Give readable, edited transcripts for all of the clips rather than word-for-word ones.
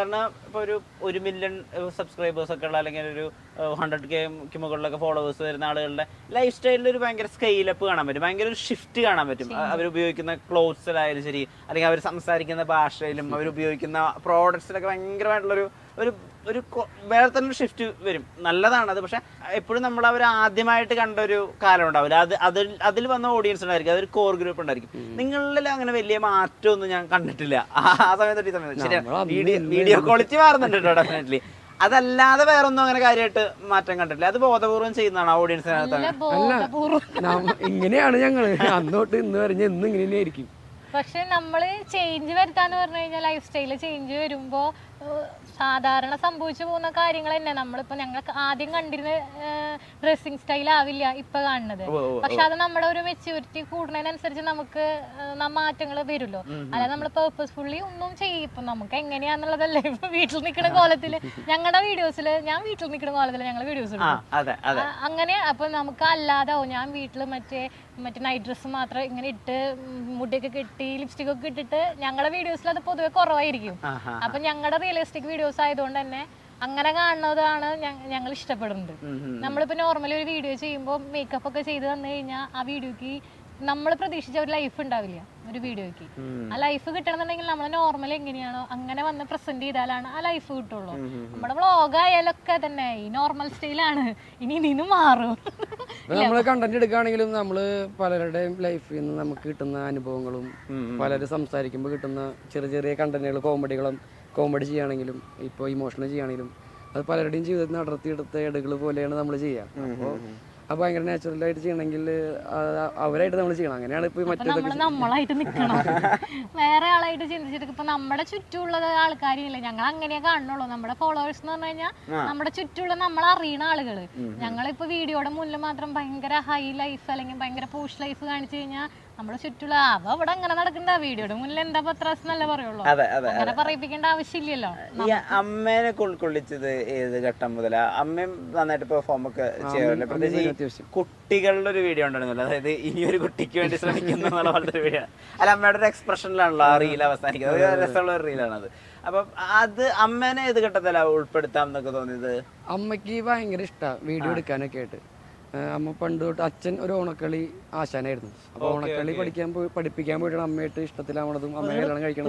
സാധാരണ ഇപ്പോൾ ഒരു 1 മില്യൺ സബ്സ്ക്രൈബേഴ്സ് ഒക്കെ ഉള്ള അല്ലെങ്കിൽ ഒരു 100K മുകളിലൊക്കെ ഫോളോവേഴ്സ് വരുന്ന ആളുകളുടെ ലൈഫ് സ്റ്റൈലിൽ ഒരു ഭയങ്കര സ്കെയിലപ്പ് കാണാൻ പറ്റും, ഭയങ്കര ഒരു ഷിഫ്റ്റ് കാണാൻ പറ്റും. അവർ ഉപയോഗിക്കുന്ന ക്ലോത്ത്സിലായാലും ശരി, അല്ലെങ്കിൽ അവർ സംസാരിക്കുന്ന ഭാഷയിലും അവർ ഉപയോഗിക്കുന്ന പ്രോഡക്ട്സിലൊക്കെ ഭയങ്കരമായിട്ടുള്ളൊരു ഒരു ഒരു വേറെ തന്നെ ഒരു ഷിഫ്റ്റ് വരും. നല്ലതാണ് അത്. പക്ഷെ എപ്പോഴും നമ്മൾ അവർ ആദ്യമായിട്ട് കണ്ട ഒരു കാലം ഉണ്ടാവില്ല, അതിൽ വന്ന ഓഡിയൻസ് ഉണ്ടായിരിക്കും, അതൊരു കോർ ഗ്രൂപ്പ് ഉണ്ടായിരിക്കും. നിങ്ങളിൽ അങ്ങനെ വലിയ മാറ്റമൊന്നും ഞാൻ കണ്ടിട്ടില്ല ആ സമയത്ത്. ഈ സമയത്ത് ശരിയാണ്, വീഡിയോ ക്വാളിറ്റി മാറുന്നുണ്ട് കേട്ടോ ഡെഫിനറ്റ്ലി. അതല്ലാതെ വേറൊന്നും അങ്ങനെ കാര്യമായിട്ട് മാറ്റം കണ്ടിട്ടില്ല. അത് ബോധപൂർവ്വം ചെയ്യുന്നതാണ് ഓഡിയൻസിനകത്ത്. ഇങ്ങനെയാണ് ഞങ്ങള് അന്നോട്ട് ഇന്ന് വരെ എന്നും ഇങ്ങനെ തന്നെയായിരിക്കും. പക്ഷെ നമ്മള് ചേഞ്ച് വരുത്താന്ന് പറഞ്ഞു കഴിഞ്ഞാൽ ലൈഫ് സ്റ്റൈല് ചേഞ്ച് വരുമ്പോ സാധാരണ സംഭവിച്ചു പോകുന്ന കാര്യങ്ങൾ തന്നെ. നമ്മളിപ്പോ ഞങ്ങൾ ആദ്യം കണ്ടിരുന്ന ഡ്രസ്സിങ് സ്റ്റൈൽ ആവില്ല ഇപ്പൊ കാണുന്നത്. പക്ഷെ അത് നമ്മുടെ ഒരു മെച്യൂരിറ്റി കൂടുന്നതിനനുസരിച്ച് നമുക്ക് മാറ്റങ്ങൾ വരുമല്ലോ. അല്ലാതെ നമ്മൾ പേർപ്പസ്ഫുള്ളി ഒന്നും ചെയ്യും. ഇപ്പൊ നമുക്ക് എങ്ങനെയാന്നുള്ളതല്ലേ ഇപ്പൊ വീട്ടിൽ നിൽക്കുന്ന കോലത്തില് ഞങ്ങളുടെ വീഡിയോസില്, ഞാൻ വീട്ടിൽ നിൽക്കുന്ന കോലത്തില് ഞങ്ങൾ വീഡിയോസ് എടുക്കും അങ്ങനെ. അപ്പൊ നമുക്ക് അല്ലാതെ ഞാൻ വീട്ടില് മറ്റേ നൈറ്റ് ഡ്രസ്സ് മാത്രം ഇങ്ങനെ ഇട്ട് മുടിയൊക്കെ കെട്ടി ലിപ്സ്റ്റിക് ഒക്കെ ഇട്ടിട്ട് ഞങ്ങളുടെ വീഡിയോസിൽ അത് പൊതുവെ കുറവായിരിക്കും. അപ്പൊ ഞങ്ങളുടെ റിയലിസ്റ്റിക് വീഡിയോസ് ആയതുകൊണ്ട് തന്നെ അങ്ങനെ കാണുന്നതാണ് ഞങ്ങൾ ഇഷ്ടപ്പെടുന്നത്. നമ്മളിപ്പോ നോർമലി ഒരു വീഡിയോ ചെയ്യുമ്പോൾ മേക്കപ്പ് ഒക്കെ ചെയ്ത് തന്നു കഴിഞ്ഞാൽ ആ വീഡിയോക്ക് നമ്മൾ പ്രതീക്ഷിച്ച ഒരു ലൈഫ് ഉണ്ടാവില്ല ഒരു വീഡിയോക്ക്. ആ ലൈഫ് കിട്ടണമെന്നുണ്ടെങ്കിൽ നമ്മൾ നോർമൽ എങ്ങനെയാണോ അങ്ങനെ വന്ന് പ്രസന്റ് ചെയ്താലാണ് ആ ലൈഫ് കിട്ടുള്ളൂ. നമ്മുടെ വ്ളോഗ് ആയാലൊക്കെ തന്നെ ഈ നോർമൽ സ്റ്റൈലാണ്. ഇനി ഇതിന് മാറും. നമ്മള് കണ്ടന്റ് എടുക്കുകയാണെങ്കിലും നമ്മള് പലരുടെയും ലൈഫിൽ നിന്ന് നമുക്ക് കിട്ടുന്ന അനുഭവങ്ങളും പലരും സംസാരിക്കുമ്പോൾ കിട്ടുന്ന ചെറിയ ചെറിയ കണ്ടന്റുകൾ, കോമഡി ചെയ്യുകയാണെങ്കിലും ഇപ്പോൾ ഇമോഷണൽ ചെയ്യുകയാണെങ്കിലും അത് പലരുടെയും ജീവിതത്തിൽ നടത്തിയെടുത്ത ഇടകൾ പോലെയാണ് നമ്മൾ ചെയ്യുക. അപ്പോൾ അത് ഭയങ്കര നാച്ചുറലായിട്ട് ചെയ്യണമെങ്കിൽ അവരായിട്ട് നമ്മൾ ചെയ്യണം. അങ്ങനെയാണ് ഇപ്പൊ നമ്മളായിട്ട് നിൽക്കണം. വേറെ ആളായിട്ട് ചിന്തിച്ചിട്ട് ഇപ്പൊ നമ്മുടെ ചുറ്റുമുള്ള ആൾക്കാരില്ല, ഞങ്ങൾ അങ്ങനെയാ കാണുള്ളൂ. നമ്മുടെ ഫോളോവേഴ്സ് എന്ന് പറഞ്ഞു കഴിഞ്ഞാൽ നമ്മുടെ ചുറ്റുമുള്ള നമ്മൾ അറിയുന്ന ആളുകള്. ഞങ്ങളിപ്പോ വീഡിയോയുടെ മുന്നിൽ മാത്രം ഭയങ്കര ഹൈ ലൈഫ് അല്ലെങ്കിൽ ഭയങ്കര പോഷ് ലൈഫ് കാണിച്ചു കഴിഞ്ഞാൽ നമ്മുടെ ചുറ്റുള്ള അവിടെ അങ്ങനെ നടക്കണ്ട, വീഡിയോയുടെ മുന്നിൽ എന്താ പത്രാസ് എന്നല്ലേ പറയുള്ളൂ. അങ്ങനെ പറയിപ്പിക്കേണ്ട ആവശ്യമില്ലല്ലോ. അമ്മേനെ ഉൾക്കൊള്ളിച്ചത് ഏത് ഘട്ടം മുതലാ? അമ്മയും നന്നായിട്ട് പെർഫോം ഒക്കെ ചെയ്യാറില്ല. പ്രത്യേകിച്ച് കുട്ടികളുടെ ഒരു വീഡിയോ ഉണ്ടായിരുന്നല്ലോ, അതായത് ഇനി ഒരു കുട്ടിക്ക് വേണ്ടി ശ്രമിക്കുന്ന പോലത്തെ ഒരു വീഡിയോ. അല്ല, അമ്മയുടെ ഒരു എക്സ്പ്രഷനിലാണല്ലോ ആ റീൽ അവസാനിക്കുന്നത്. ഒരു രസമുള്ള ഒരു റീലാണത്. അപ്പൊ അത് അമ്മേനെ ഏത് ഘട്ടത്തിലാ ഉൾപ്പെടുത്താം എന്നൊക്കെ തോന്നിയത്? അമ്മയ്ക്ക് ഭയങ്കര ഇഷ്ടമാണ് വീഡിയോ എടുക്കാനൊക്കെ ആയിട്ട്. അമ്മ പണ്ട് തൊട്ട് അച്ഛൻ ഒരു ഓണക്കളി ആശാനായിരുന്നു. അപ്പൊ ഓണക്കളി പഠിപ്പിക്കാൻ പോയിട്ടാണ് അമ്മയായിട്ട് ഇഷ്ടത്തിലാവണതും അമ്മ കല്യാണം കഴിക്കണം.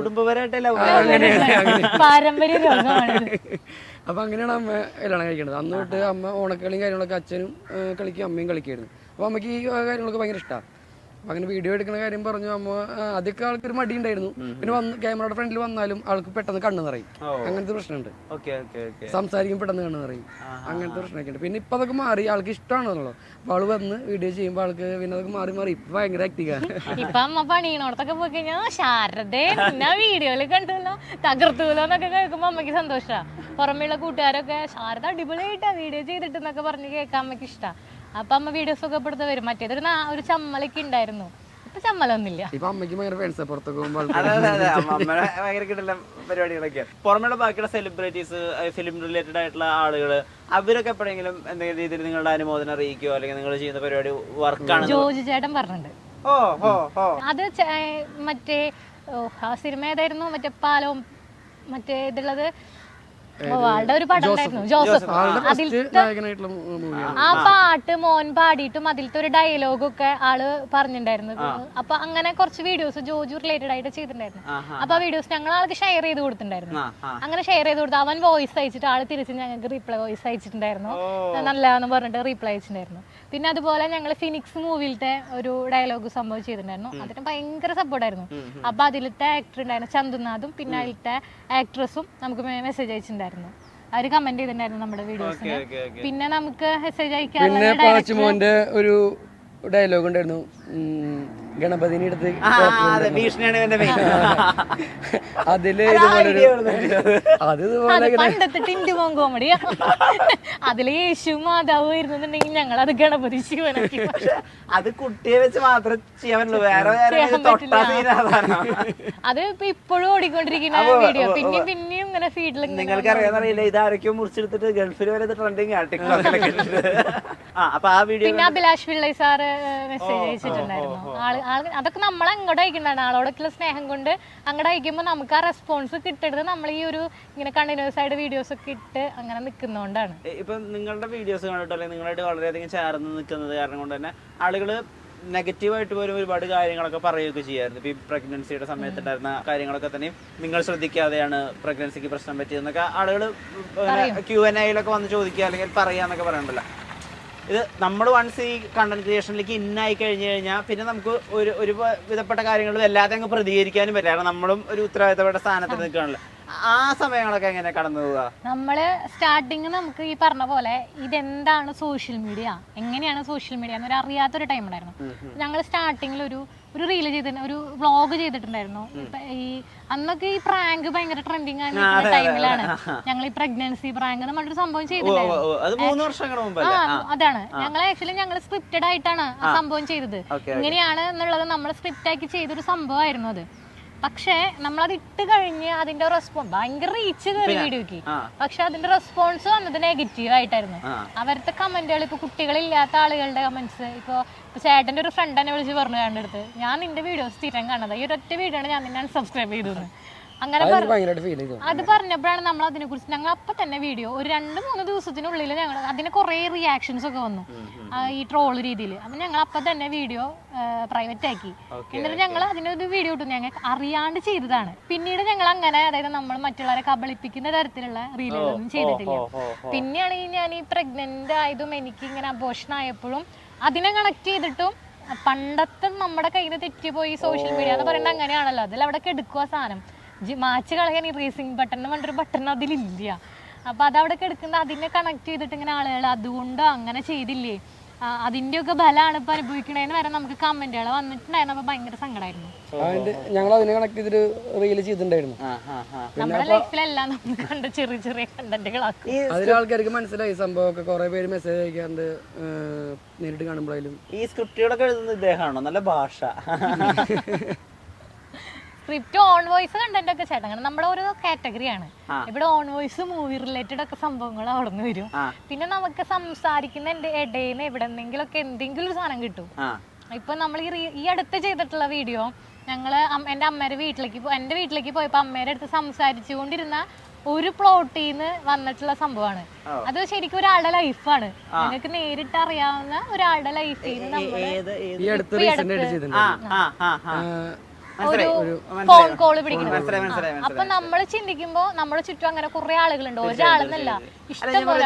അപ്പൊ അങ്ങനെയാണ് അമ്മ കല്യാണം കഴിക്കണത്. അന്ന് തൊട്ട് അമ്മ ഓണക്കളിയും കാര്യങ്ങളൊക്കെ അച്ഛനും കളിക്കും, അമ്മയും കളിക്കായിരുന്നു. അപ്പൊ അമ്മയ്ക്ക് ഈ കാര്യങ്ങളൊക്കെ ഭയങ്കര ഇഷ്ടമാണ്. അപ്പൊ അങ്ങനെ വീഡിയോ എടുക്കുന്ന കാര്യം പറഞ്ഞു അമ്മ. ആദ്യമൊക്കെ ആൾക്കൊരു മടി ഉണ്ടായിരുന്നു. പിന്നെ ക്യാമറയുടെ ഫ്രണ്ടിൽ വന്നാലും ആൾക്ക് പെട്ടെന്ന് കണ്ണ് നിറയും. അങ്ങനത്തെ പ്രശ്നമുണ്ട്. സംസാരിക്കും പെട്ടെന്ന് കണ്ണ് നിറയും. അങ്ങനത്തെ പ്രശ്നമൊക്കെ ഉണ്ട്. പിന്നെ ഇപ്പൊ അതൊക്കെ മാറി, ആൾക്ക് ഇഷ്ടമാണല്ലോ. അപ്പൊ ആള് വന്ന് വീഡിയോ ചെയ്യുമ്പോൾ ആൾക്ക് പിന്നെ അതൊക്കെ മാറി ഇപ്പൊ ഭയങ്കര ആക്റ്റീവാണ്. ഇപ്പൊ അമ്മ പണിയണോടത്തൊക്കെ പോയി കഴിഞ്ഞാൽ ശാരദേ വീഡിയോയില് കണ്ടല്ലോ തകർത്തുല്ലോ എന്നൊക്കെ കേൾക്കുമ്പോ അമ്മയ്ക്ക് സന്തോഷാ. പുറമെയുള്ള കൂട്ടുകാരൊക്കെ ശാരദ അടിപൊളിയായിട്ടാ വീഡിയോ ചെയ്തിട്ടെന്നൊക്കെ പറഞ്ഞ് കേൾക്കാൻ അമ്മയ്ക്ക് ഇഷ്ടാ. അപ്പൊ അമ്മ വീഡിയോസ് ഒക്കെ പെടുത്ത വരും. മറ്റേതൊരു ഒരു ചമ്മലൊക്കെ ഉണ്ടായിരുന്നു, ഇപ്പൊ ചമ്മലൊന്നുമില്ല. പരിപാടികളൊക്കെ പുറമേയുള്ള ബാക്കിയുള്ള സെലിബ്രിറ്റീസ്, ഫിലിം റിലേറ്റഡ് ആയിട്ടുള്ള ആളുകള്, അവരൊക്കെ എപ്പോഴെങ്കിലും എന്തെങ്കിലും രീതിയിൽ നിങ്ങളുടെ അനുമോദനം അറിയിക്കുകയോ അല്ലെങ്കിൽ നിങ്ങൾ ചെയ്യുന്ന പരിപാടി വർക്കാണ്? ജോജി ചേട്ടൻ പറഞ്ഞിട്ടുണ്ട്. അത് മറ്റേ ആ സിനിമ ഏതായിരുന്നു, മറ്റേ പാലവും മറ്റേ ഇതുള്ളത്, ആളുടെ ഒരു പടം ഉണ്ടായിരുന്നു ജോസഫ്. ആ പാട്ട് മോൻ പാടിയിട്ടും അതിലത്തെ ഒരു ഡയലോഗൊക്കെ ആള് പറഞ്ഞിട്ടുണ്ടായിരുന്നു. അപ്പൊ അങ്ങനെ കുറച്ച് വീഡിയോസ് ജോജു റിലേറ്റഡ് ആയിട്ട് ചെയ്തിട്ടുണ്ടായിരുന്നു. അപ്പൊ ആ വീഡിയോസ് ഞങ്ങൾ ആൾക്ക് ഷെയർ ചെയ്ത് കൊടുത്തിട്ടുണ്ടായിരുന്നു. അങ്ങനെ ഷെയർ ചെയ്ത് കൊടുത്ത് അവൻ വോയിസ് അയച്ചിട്ട് ആള് തിരിച്ച് ഞങ്ങൾക്ക് റീപ്ലൈ വോയിസ് അയച്ചിട്ടുണ്ടായിരുന്നു. നല്ലതാന്ന് പറഞ്ഞിട്ട് റീപ്ലൈ അയച്ചിട്ടുണ്ടായിരുന്നു. പിന്നെ അതുപോലെ ഞങ്ങൾ ഫിനിക്സ് മൂവിയിലത്തെ ഒരു ഡയലോഗ് സംഭവം ചെയ്തിട്ടുണ്ടായിരുന്നു. അതിന് ഭയങ്കര സപ്പോർട്ടായിരുന്നു. അപ്പൊ അതിലത്തെ ആക്ടർ ഉണ്ടായിരുന്നു ചന്തുനാഥും, പിന്നെ അതിലത്തെ ആക്ട്രസും നമുക്ക് മെസ്സേജ് അയച്ചിട്ടുണ്ടായിരുന്നു. അവര് കമന്റ് ചെയ്തിട്ടുണ്ടായിരുന്നു നമ്മുടെ വീഡിയോസിന്. പിന്നെ നമുക്ക് മെസ്സേജ് അയക്കാൻ ഒരു ഡയലോഗ് ഉണ്ടായിരുന്നു, ഗണപതിനെ എടുത്ത് അതില് പണ്ടത്തെ ടിൻറ്റുമോൻ കോമഡിയാ. അതില് യേശു മാതാവ് വരുന്നുണ്ടെങ്കിൽ ഞങ്ങൾ അത് ഗണപതി ശിവനാക്കി. അത് കുട്ടിയെ വെച്ച് മാത്രം ചെയ്യാൻ അത് ഇപ്പൊ ഇപ്പോഴും ഓടിക്കൊണ്ടിരിക്കുന്ന വീഡിയോ. പിന്നെയും ഇങ്ങനെ ഫീഡിൽ നിങ്ങൾക്ക് അറിയാന്നറിയില്ല, ഇതാരൊക്കെയോ മുറിച്ചെടുത്തിട്ട് ഗൾഫിൽ വരെ ട്രെൻഡിങ് ആണ് ടിക്ടോക്കിലൊക്കെ. പിന്നെ അഭിലാഷ് പിള്ളൈ സാറ് മെസ്സേജ് അയച്ചിട്ടുണ്ടായിരുന്നു. അതൊക്കെ നമ്മൾ അങ്ങോട്ട് അയക്കുന്നതാണ്. ആളോടൊക്കെയുള്ള സ്നേഹം കൊണ്ട് അങ്ങോട്ട് അയക്കുമ്പോൾ നമുക്ക് ആ റെസ്പോൺസ് കിട്ടരുത്. നമ്മൾ ഈ ഒരു ഇങ്ങനെ കണ്ടിന്യൂസ് ആയിട്ട് വീഡിയോസ് ഒക്കെ ഇട്ട് അങ്ങനെ നിൽക്കുന്നതുകൊണ്ടാണ്. ഇപ്പം നിങ്ങളുടെ വീഡിയോസ് കണ്ടിട്ടോ അല്ലെങ്കിൽ നിങ്ങളായിട്ട് വളരെയധികം ചേർന്ന് നിൽക്കുന്നത് കാരണം കൊണ്ട് തന്നെ ആളുകൾ നെഗറ്റീവായിട്ട് പോലും ഒരുപാട് കാര്യങ്ങളൊക്കെ പറയുകയൊക്കെ ചെയ്യായിരുന്നു. ഇപ്പം ഈ പ്രഗ്നൻസിയുടെ സമയത്തുണ്ടായിരുന്ന കാര്യങ്ങളൊക്കെ തന്നെയും നിങ്ങൾ ശ്രദ്ധിക്കാതെയാണ് പ്രഗ്നൻസിക്ക് പ്രശ്നം പറ്റിയതെന്നൊക്കെ ആളുകൾ Q&A-യിലൊക്കെ വന്ന് ചോദിക്കുക അല്ലെങ്കിൽ പറയാന്നൊക്കെ പറയണ്ടല്ലോ. ഇത് നമ്മൾ വൺസ് ഈ കണ്ടന്റ് ക്രിയേഷനിലേക്ക് ഇന്നായി കഴിഞ്ഞു കഴിഞ്ഞാൽ പിന്നെ നമുക്ക് ഒരു വിധപ്പെട്ട കാര്യങ്ങൾ വല്ലാതെ അങ്ങ് പ്രതികരിക്കാനും പറ്റില്ല. കാരണം നമ്മളും ഒരു ഉത്തരവാദിത്തപ്പെട്ട സ്ഥാനത്ത് നിൽക്കുകയാണല്ലോ. ആ സമയങ്ങളൊക്കെ എങ്ങനെ കടന്നു പോവുക? നമ്മള് സ്റ്റാർട്ടിങ് നമുക്ക് ഈ പറഞ്ഞ പോലെ ഇതെന്താണ് സോഷ്യൽ മീഡിയ, എങ്ങനെയാണ് സോഷ്യൽ മീഡിയ എന്നൊരു അറിയാത്തൊരു ടൈം ഉണ്ടായിരുന്നു. ഞങ്ങൾ സ്റ്റാർട്ടിങ്ങിൽ ഒരു റീല് ചെയ്തിട്ട് ഒരു വ്ളോഗ് ചെയ്തിട്ടുണ്ടായിരുന്നു. ഈ അന്നൊക്കെ ഈ പ്രാങ്ക് ഭയങ്കര ട്രെൻഡിങ് ആയിരുന്ന ടൈമിലാണ് ഞങ്ങൾ ഈ പ്രഗ്നൻസി പ്രാങ്ക് നമ്മളൊരു സംഭവം ചെയ്തിട്ടുണ്ടായിരുന്നു. അതാണ് ഞങ്ങൾ ആക്ച്വലി ഞങ്ങൾ സ്ക്രിപ്റ്റഡ് ആയിട്ടാണ് ആ സംഭവം ചെയ്തത്. ഇങ്ങനെയാണ് എന്നുള്ളത് നമ്മൾ സ്ക്രിപ്റ്റ് ആക്കി ചെയ്തൊരു സംഭവമായിരുന്നു അത്. പക്ഷെ നമ്മളത് ഇട്ട് കഴിഞ്ഞ് അതിന്റെ റെസ്പോൺസ് ഭയങ്കര റീച്ച് കയറി വീഡിയോക്ക്. പക്ഷെ അതിന്റെ റെസ്പോൺസ് വന്നത് നെഗറ്റീവ് ആയിട്ടായിരുന്നു. അവരുടെ കമന്റുകൾ, ഇപ്പൊ കുട്ടികളില്ലാത്ത ആളുകളുടെ കമന്റ്സ്, ഇപ്പൊ ചേട്ടന്റെ ഒരു ഫ്രണ്ട് എന്നെ വിളിച്ച് പറഞ്ഞു കണ്ടെടുത്ത്, ഞാൻ നിന്റെ വീഡിയോസ് സ്ഥിരം കാണുന്നത്, ഈ ഒരൊറ്റ വീഡിയോ ആണ് ഞാൻ നിന്നെ അൺസബ്സ്ക്രൈബ് ചെയ്തത്. അങ്ങനെ അത് പറഞ്ഞപ്പോഴാണ് നമ്മൾ അതിനെ കുറിച്ച് ഞങ്ങൾ അപ്പൊ തന്നെ വീഡിയോ ഒരു 2-3 ദിവസത്തിനുള്ളിൽ ഞങ്ങൾ അതിന് കുറെ റിയാക്ഷൻസ് ഒക്കെ വന്നു ഈ ട്രോള് രീതിയിൽ. അപ്പൊ ഞങ്ങൾ അപ്പൊ തന്നെ വീഡിയോ പ്രൈവറ്റ് ആക്കി. എന്നിട്ട് ഞങ്ങൾ അതിനൊരു വീഡിയോ ഇട്ടു. ഞങ്ങൾക്ക് അറിയാണ്ട് ചെയ്തതാണ്. പിന്നീട് ഞങ്ങൾ അങ്ങനെ, അതായത് നമ്മൾ മറ്റുള്ളവരെ കബളിപ്പിക്കുന്ന തരത്തിലുള്ള റീലുകളൊന്നും ചെയ്തിട്ടില്ല. പിന്നെയാണ് ഞാൻ ഈ പ്രഗ്നന്റ് ആയതും എനിക്ക് ഇങ്ങനെ അബോർഷൻ ആയപ്പോഴും അതിനെ കണക്ട് ചെയ്തിട്ടും പണ്ടത്തെ നമ്മുടെ കയ്യിൽ നിന്ന് തെറ്റിപ്പോയി സോഷ്യൽ മീഡിയ എന്ന് പറയുന്നത് അങ്ങനെയാണല്ലോ. അതിൽ അവിടെ എടുക്കുക സാധനം മാച്ച് കളയാൻ ഈ റേസിംഗ് ബട്ടൺ എന്ന് പറഞ്ഞൊരു ബട്ടൺ അതിലില്ല. അപ്പൊ അതവിടെ എടുക്കുന്ന അതിനെ കണക്ട് ചെയ്തിട്ട് ഇങ്ങനെ ആളുകൾ അതുകൊണ്ട് അങ്ങനെ ചെയ്തില്ലേ, അതിന്റെയൊക്കെ ബലമാണ് ഇപ്പൊ അനുഭവിക്കണേന്ന് വരെ നമുക്ക് കമന്റുകൾ വന്നിട്ടുണ്ടായിരുന്നു. അപ്പൊ ഭയങ്കര സങ്കടമായിരുന്നു. ഞങ്ങൾ അതിനെ കണക്ട് ചെയ്തിട്ട് റീല് ചെയ്തിട്ടുണ്ടായിരുന്നു. നമ്മുടെ ലൈഫിലെല്ലാം നമ്മൾ കണ്ട ചെറിയ ചെറിയ കണ്ടന്റുകളാക്കും. അതിൽ ആൾക്കാർക്ക് മനസ്സിലായി സംഭവമൊക്കെ. കുറെ പേര് മെസ്സേജ് അയക്കാറുണ്ട് നേരിട്ട് കാണുമ്പോഴായാലും. ഈ സ്ക്രിപ്റ്റുകളൊക്കെ എഴുതുന്ന ഇദ്ദേഹമാണോ? നല്ല ഭാഷ. സ്ക്രിപ്റ്റ് ഓൺ വോയിസ് കണ്ടന്റ് ഒക്കെ ചേട്ടൻ നമ്മുടെ ഓരോ കാറ്റഗറിയാണ്. ഇവിടെ ഓൺ വോയിസ് മൂവി റിലേറ്റഡ് ഒക്കെ സംഭവങ്ങൾ അവിടെ നിന്ന് വരും. പിന്നെ നമുക്ക് സംസാരിക്കുന്നതിന്റെ ഇടയിൽ നിന്ന് എവിടെന്നെങ്കിലും ഒക്കെ എന്തെങ്കിലും ഒരു സാധനം കിട്ടും. ഇപ്പൊ നമ്മൾ ഈ അടുത്ത് ചെയ്തിട്ടുള്ള വീഡിയോ ഞങ്ങള് എന്റെ അമ്മേടെ വീട്ടിലേക്ക് പോയപ്പോ അമ്മേടെ അടുത്ത് സംസാരിച്ചുകൊണ്ടിരുന്ന ഒരു പ്ലോട്ടിന്ന് വന്നിട്ടുള്ള സംഭവമാണ്. അത് ശരിക്കും ഒരാളുടെ ലൈഫാണ്. ഞങ്ങൾക്ക് നേരിട്ട് അറിയാവുന്ന ഒരാളുടെ ലൈഫിൽ നിന്ന് ഒരു ഫോൺ കോള് പിടിക്കണം. അപ്പൊ നമ്മൾ ചിന്തിക്കുമ്പോ നമ്മുടെ ചുറ്റും അങ്ങനെ കുറെ ആളുകളുണ്ട്, ഒരാളെന്നല്ല ഇഷ്ടംപോലെ.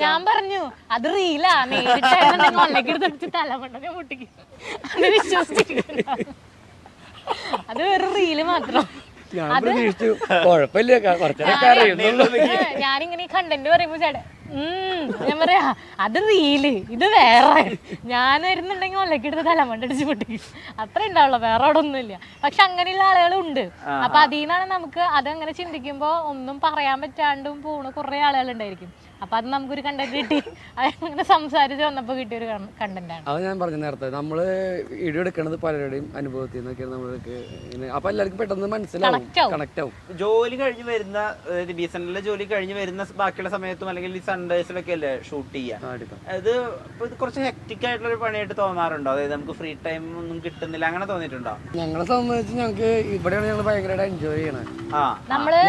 ഞാൻ പറഞ്ഞു അത് റീലാ, നേരിട്ട് തലമണ്ണ പൊട്ടിക്കും, അത് വിശ്വസിച്ചിരിക്കുന്നു. അത് വെറും റീല് മാത്രം. ഞാനിങ്ങനെ ഈ കണ്ടന്റ് പറയുമ്പോ ചേട്ടൻ ഞാൻ പറയാ അത് റീല്, ഇത് വേറെ. ഞാൻ വരുന്നുണ്ടെങ്കിൽ ഒലക്കെടുത്ത് തലമണ്ടടിച്ച് പൊട്ടിക്കും, അത്ര ഉണ്ടാവുള്ളൂ, വേറെ അവിടെ ഒന്നുമില്ല. പക്ഷെ അങ്ങനെയുള്ള ആളുകളും ഉണ്ട്. അപ്പൊ അതിൽ നിന്നാണ് നമുക്ക് അതങ്ങനെ ചിന്തിക്കുമ്പോ ഒന്നും പറയാൻ പറ്റാണ്ടും പോണ കുറെ ആളുകളുണ്ടായിരിക്കും. അപ്പൊ അത് നമുക്കൊരു കണ്ടന്റ് കിട്ടി. അങ്ങനെ സംസാരിച്ച് വന്നപ്പോ കിട്ടിയൊരു കണ്ടന്റ് ആണ്. അത് ഞാൻ പറഞ്ഞു നേരത്തെ, നമ്മള് വീഡിയോ എടുക്കണത് പലരുടെയും അനുഭവത്തിൽ നിന്നൊക്കെയാണ് നമ്മൾക്ക്. അപ്പൊ എല്ലാവർക്കും പെട്ടെന്ന് മനസ്സിലാവും, കണക്ട് ആവും. ജോലി കഴിഞ്ഞ് വരുന്ന ബിഎസ്എൻഎല്ലിലെ ജോലി കഴിഞ്ഞ് വരുന്ന ബാക്കിയുള്ള സമയത്തും അല്ലെങ്കിൽ ഈ സൺഡേസിലൊക്കെ അല്ലേ ഷൂട്ട് ചെയ്യാം. ഇത് കുറച്ച് ഹെക്ടിക് ആയിട്ടുള്ള ഒരു പണിയായിട്ട് തോന്നാറുണ്ടോ? അതായത് നമുക്ക് ഫ്രീ ടൈം ഒന്നും കിട്ടുന്നില്ല, അങ്ങനെ തോന്നിയിട്ടുണ്ടോ? ഞങ്ങളെ സംബന്ധിച്ച് ഞങ്ങൾക്ക് ഇവിടെയാണ് ഞങ്ങൾ ഭയങ്കരമായിട്ട് എൻജോയ് ചെയ്യണത്.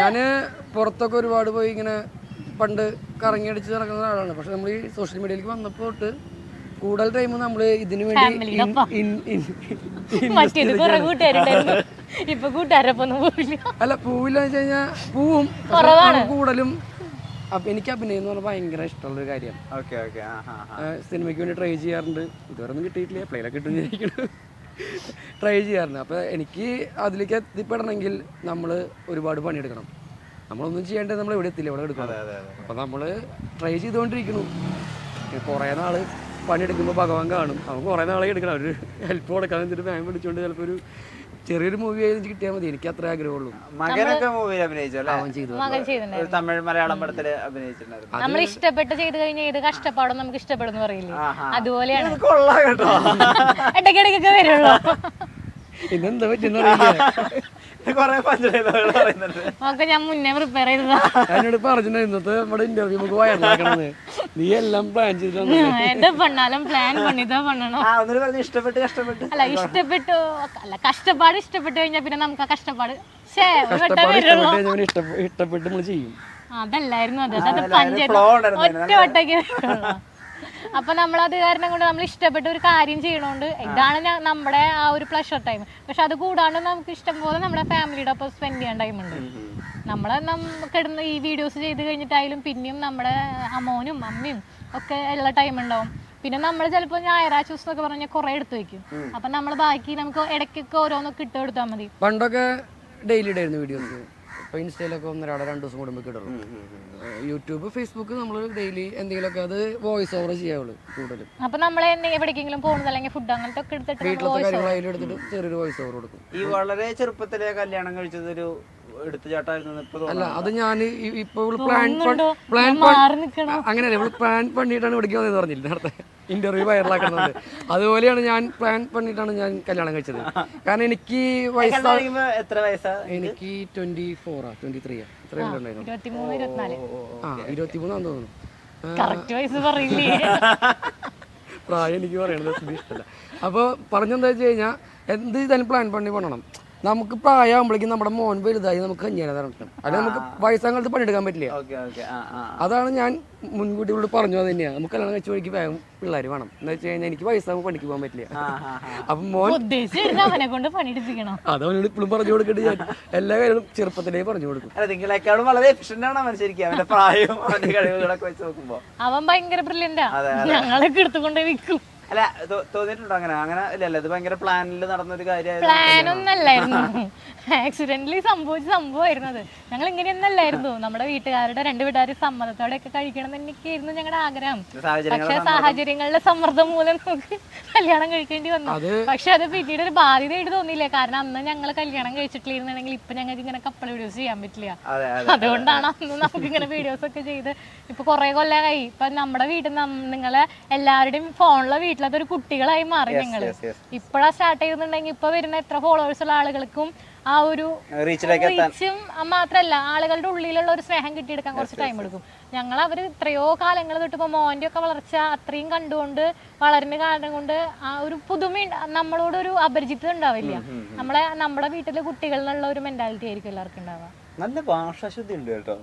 ഞാന് പുറത്തൊക്കെ ഒരുപാട് പോയി ഇങ്ങനെ പണ്ട് കറങ്ങി അടിച്ച് നടക്കുന്ന ആളാണ്. പക്ഷെ നമ്മൾ ഈ സോഷ്യൽ മീഡിയയിലേക്ക് വന്നപ്പോൾ തൊട്ട് കൂടുതൽ ടൈം നമ്മൾ ഇതിനു വേണ്ടി അല്ല പോവില്ല വെച്ച് കഴിഞ്ഞാൽ പോവും. കൂടുതലും എനിക്ക് അഭിനയം എന്ന് പറഞ്ഞാൽ ഭയങ്കര ഇഷ്ടമുള്ളൊരു കാര്യമാണ്. സിനിമയ്ക്ക് വേണ്ടി ട്രൈ ചെയ്യാറുണ്ട്. ഇതുവരെ ഒന്നും കിട്ടിയിട്ടില്ല, എപ്പോഴെങ്കിലും കിട്ടും ട്രൈ ചെയ്യാറുണ്ട്. അപ്പോൾ എനിക്ക് അതിലേക്ക് എത്തിപ്പെടണമെങ്കിൽ നമ്മൾ ഒരുപാട് പണിയെടുക്കണം. നമ്മളൊന്നും ചെയ്യേണ്ടത് നമ്മൾ എവിടെ എത്തില്ല, ഇവിടെ എടുക്കണം. അപ്പം നമ്മൾ ട്രൈ ചെയ്തുകൊണ്ടിരിക്കുന്നു. കുറേ നാൾ പണിയെടുക്കുമ്പോൾ ഭഗവാൻ കാണും. അവൻ കുറേ നാളെ എടുക്കണം, അവർ ഹെൽപ്പ് കൊടുക്കാൻ എന്നിട്ട് ബാങ്ക് പിടിച്ചുകൊണ്ട് ചിലപ്പോൾ ഒരു ചെറിയൊരു മൂവി ആയിട്ട് കിട്ടിയാൽ മതി. എനിക്ക് അത്ര ആഗ്രഹമുള്ളൂ. മകനൊക്കെ മൂവിയിൽ അഭിനയിച്ചു, തമിഴ് മലയാളം പടത്തിൽ അഭിനയിച്ചിട്ടുണ്ടായിരുന്നു. നമ്മൾ ഇഷ്ടപ്പെട്ട് ചെയ്ത് കഴിഞ്ഞാൽ ഏത് കഷ്ടപ്പാടും നമുക്ക് ഇഷ്ടപ്പെടുന്നു പറയില്ലേ, അതുപോലെയാണ്. കൊള്ളാം കേട്ടോ, ഇടയ്ക്കിടയ്ക്കൊക്കെ വരുള്ളൂ. ഇന്നെന്താ പറ്റുന്ന കൊറേ പഞ്ചഡയലോഗുകൾ പറയുന്നുണ്ട്. ഒക്കെ ഞാൻ മുന്നേ പ്രിപ്പയർ ചെയ്തതാ. എന്നോട് പറഞ്ഞിട്ടുണ്ട് ഇന്നത്തെ നമ്മുടെ ഇന്റർവ്യൂ നമുക്ക് വയറിലാക്കണമെന്ന്. നീ എല്ലാം പ്ലാൻ ചെയ്തിട്ടുണ്ട്. എത് പണ്ണാലും പ്ലാൻ പണിതാ പണ്ണണം. ഒന്നിട്ട് പറഞ്ഞു ഇഷ്ടപ്പെട്ട് കഷ്ടപ്പെട്ട്. അല്ല ഇഷ്ടപ്പെട്ടു അല്ല കഷ്ടപ്പാട് ഇഷ്ടപ്പെട്ട് കഴിഞ്ഞാൽ പിന്നെ നമുക്ക് ആ കഷ്ടപ്പാട് ഇഷ്ടപ്പെട്ട് നമ്മൾ ചെയ്യും. അതല്ലായിരുന്നു അത് പഞ്ചായത്ത് ഒറ്റ വട്ടക്ക്. അപ്പൊ നമ്മളത് കാരണം കൊണ്ട് നമ്മൾ ഇഷ്ടപ്പെട്ട ഒരു കാര്യം ചെയ്യണോണ്ട് ഇതാണ് നമ്മുടെ ആ ഒരു പ്ലഷർ ടൈം. പക്ഷെ അത് കൂടാണ്ട് നമുക്ക് ഇഷ്ടം പോലെ നമ്മുടെ ഫാമിലിയുടെ ഒപ്പം സ്പെൻഡ് ചെയ്യാൻ ടൈമുണ്ട്. നമ്മളെ കിടന്ന് ഈ വീഡിയോസ് ചെയ്ത് കഴിഞ്ഞിട്ടായാലും പിന്നെയും നമ്മുടെ അമ്മോനും അമ്മയും ഒക്കെ ഉള്ള ടൈം ഉണ്ടാവും. പിന്നെ നമ്മൾ ചിലപ്പോൾ ഞായറാഴ്ച ദിവസം എന്നൊക്കെ പറഞ്ഞാൽ കുറെ എടുത്തു വെക്കും. അപ്പൊ നമ്മൾ ബാക്കി നമുക്ക് ഇടയ്ക്കൊക്കെ ഓരോന്നൊക്കെ ഇട്ട് കൊടുത്താൽ മതി. പണ്ടൊക്കെ ഡെയിലി ഇടായിരുന്നു വീഡിയോസ്. ഇപ്പൊ ഇൻസ്റ്റയിലൊക്കെ 1-2 ദിവസം കൂടുമ്പോൾ ഇടുള്ളൂ. യൂട്യൂബ് ഫേസ്ബുക്ക് നമ്മൾ ഡെയിലി എന്തെങ്കിലുമൊക്കെ അത് വോയിസ് ഓവർ ചെയ്യാവുള്ളൂ കൂടുതലും. അപ്പൊ നമ്മൾ എവിടേക്കെങ്കിലും പോകുന്നത് അല്ലെങ്കിൽ ഫുഡ് അങ്ങനത്തെ ഒക്കെ എടുത്തിട്ട് വീട്ടിലത്തെ കാര്യങ്ങൾ അതിൽ എടുത്തിട്ട് ചെറിയൊരു വോയിസ് ഓവർ കൊടുക്കും. ഈ വളരെ ചെറുപ്പത്തിലെ കല്യാണം കഴിച്ചത് ഒരു എടുത്തുചാട്ടായിരുന്നു. അല്ല അത് ഞാൻ ഇപ്പൊ അങ്ങനെയല്ല, ഇവള് പ്ലാൻ പണിയിട്ടാണ് ഇവിടേക്ക് വന്നതെന്ന് പറഞ്ഞില്ല നേരത്തെ ഇന്റർവ്യൂ വൈറലാക്കുന്നത്. അതുപോലെയാണ് ഞാൻ പ്ലാൻ പണിയിട്ടാണ് ഞാൻ കല്യാണം കഴിച്ചത്. കാരണം എനിക്ക് എത്ര വയസ്സാ? എനിക്ക് 24 23 ഇത്രയുണ്ടായിരുന്നു. 23 തോന്നുന്നു. പ്രായം എനിക്ക് പറയണത് ഇഷ്ടമല്ല. അപ്പോൾ പറഞ്ഞെന്താ വെച്ച് കഴിഞ്ഞാൽ എന്ത് ചെയ്താലും പ്ലാൻ പണി പണണം. നമുക്ക് പ്രായമാകുമ്പോഴേക്കും നമ്മുടെ മോൻ വലുതായി നമുക്ക് കഞ്ഞിയാൻ തരണം. അല്ലെങ്കിൽ നമുക്ക് വയസ്സാകാലത്ത് പണിയെടുക്കാൻ പറ്റില്ല. അതാണ് ഞാൻ മുൻകൂട്ടി ഇവിടെ പറഞ്ഞു അത് തന്നെയാണ്. നമുക്ക് കല്യാണം കഴിച്ച വഴിക്ക് വേഗം പിള്ളേർ വേണം എന്ന് വെച്ച് കഴിഞ്ഞാൽ എനിക്ക് വയസ്സാകുമ്പോൾ പണിക്ക് പോകാൻ പറ്റില്ല. അപ്പൊ മോൻ അവനെ കൊണ്ട് പണിയെടുപ്പിക്കണം. അത് അവനോട് ഇപ്പോഴും പറഞ്ഞു കൊടുക്കട്ടെ. ഞാൻ എല്ലാ കാര്യങ്ങളും ചെറുപ്പത്തിലേ പറഞ്ഞു കൊടുക്കും. നിങ്ങളെക്കാളും വളരെ എഫിഷ്യന്റ് ആണ് അവൻ ശരിക്കും. അവന്റെ പ്രായവും അവന്റെ കഴിവുകളൊക്കെ വെച്ച് നോക്കുമ്പോ അവൻ ഭയങ്കര ബ്രില്യന്റാ. ഞങ്ങളൊക്കെ എടുത്തുകൊണ്ട് വിൽക്കും. അല്ല തോന്നിയിട്ടുണ്ടോ അങ്ങനെ ഇല്ലല്ലോ? ഇത് ഭയങ്കര പ്ലാനിൽ നടന്നൊരു കാര്യമായിരുന്നു. പ്ലാനൊന്നല്ലായിരുന്നു, ആക്സിഡന്റലി സംഭവിച്ച സംഭവമായിരുന്നു അത്. ഞങ്ങൾ ഇങ്ങനെയൊന്നല്ലായിരുന്നു. നമ്മുടെ വീട്ടുകാരുടെ 2 വീട്ടുകാരും സമ്മതത്തോടെ ഒക്കെ കഴിക്കണം എന്നൊക്കെയായിരുന്നു ഞങ്ങളുടെ ആഗ്രഹം. പക്ഷെ സാഹചര്യങ്ങളുടെ സമ്മർദ്ദം മൂലം നമുക്ക് കല്യാണം കഴിക്കേണ്ടി വന്നു. പക്ഷെ അത് പിന്നീട് ഒരു ബാധ്യതയായിട്ട് തോന്നിയില്ല. കാരണം അന്ന് ഞങ്ങൾ കല്യാണം കഴിച്ചിട്ടില്ലായിരുന്നെങ്കിൽ ഇപ്പൊ ഞങ്ങൾക്ക് ഇങ്ങനെ കപ്പിൾ വീഡിയോസ് ചെയ്യാൻ പറ്റില്ല. അതുകൊണ്ടാണ് അന്ന് നമുക്ക് ഇങ്ങനെ വീഡിയോസ് ഒക്കെ ചെയ്ത് ഇപ്പൊ കുറെ കൊല്ലമായി. ഇപ്പൊ നമ്മുടെ വീട്ടിൽ നിങ്ങളെ എല്ലാവരുടെയും ഫോണിലെ വീട്ടിലത്തെ ഒരു കുട്ടികളായി മാറി ഞങ്ങള്. ഇപ്പഴാ സ്റ്റാർട്ട് ചെയ്യുന്നുണ്ടെങ്കിൽ ഇപ്പൊ വരുന്ന എത്ര ഫോളോവേഴ്സ് ഉള്ള ആളുകൾക്കും ആ ഒരു റീച്ചും മാത്രല്ല ആളുകളുടെ ഉള്ളിലുള്ള ഒരു സ്നേഹം കിട്ടിയെടുക്കാൻ കുറച്ച് ടൈം എടുക്കും. ഞങ്ങൾ അവര് എത്രയോ കാലങ്ങൾ തൊട്ട് ഇപ്പൊ മോന്റെ ഒക്കെ വളർച്ച അത്രയും കണ്ടുകൊണ്ട് വളരുന്ന കാരണം കൊണ്ട് ആ ഒരു പുതുമ നമ്മളോടൊരു അപരിചിതം ഉണ്ടാവില്ല. നമ്മുടെ വീട്ടിലെ കുട്ടികളിലുള്ള ഒരു മെന്റാലിറ്റി ആയിരിക്കും എല്ലാവർക്കും ഉണ്ടാവുക. നല്ല ഭാഷാശുദ്ധി ഉണ്ട് കേട്ടോ.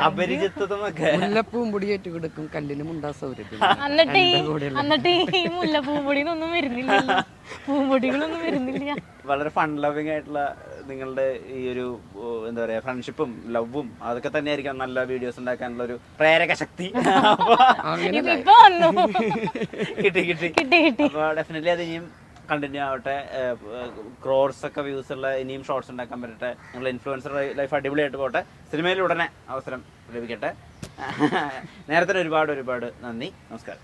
അപരിചിതമൊക്കെ മുല്ലപ്പൂവും പൊടിയേറ്റ് കൊടുക്കും കല്ലിന് മുണ്ടാ സൗകര്യം. എന്നിട്ട് ഈ മുല്ലപ്പൂമ്പൊടിയൊന്നും വരുന്നില്ല, പൂമ്പൊടികളൊന്നും വരുന്നില്ല. വളരെ ഫൺ ലവിങ് ആയിട്ടുള്ള നിങ്ങളുടെ ഈ ഒരു എന്താ പറയാ ഫ്രണ്ട്ഷിപ്പും ലവും അതൊക്കെ തന്നെയായിരിക്കും നല്ല വീഡിയോസ് ഉണ്ടാക്കാനുള്ള ഒരു പ്രേരക ശക്തി. കിട്ടി. അപ്പൊ ഡെഫിനറ്റ്ലി അത് ഇനിയും കണ്ടിന്യൂ ആവട്ടെ. ക്രോർസ് ഒക്കെ വ്യൂസ് ഉള്ള ഇനിയും ഷോർട്സ് ഉണ്ടാക്കാൻ പറ്റട്ടെ. നിങ്ങളുടെ ഇൻഫ്ലുവൻസർ ലൈഫ് അടിപൊളിയായിട്ട് പോട്ടെ. സിനിമയിൽ ഉടനെ അവസരം ലഭിക്കട്ടെ. നേരത്തെ ഒരുപാട് നന്ദി. നമസ്കാരം.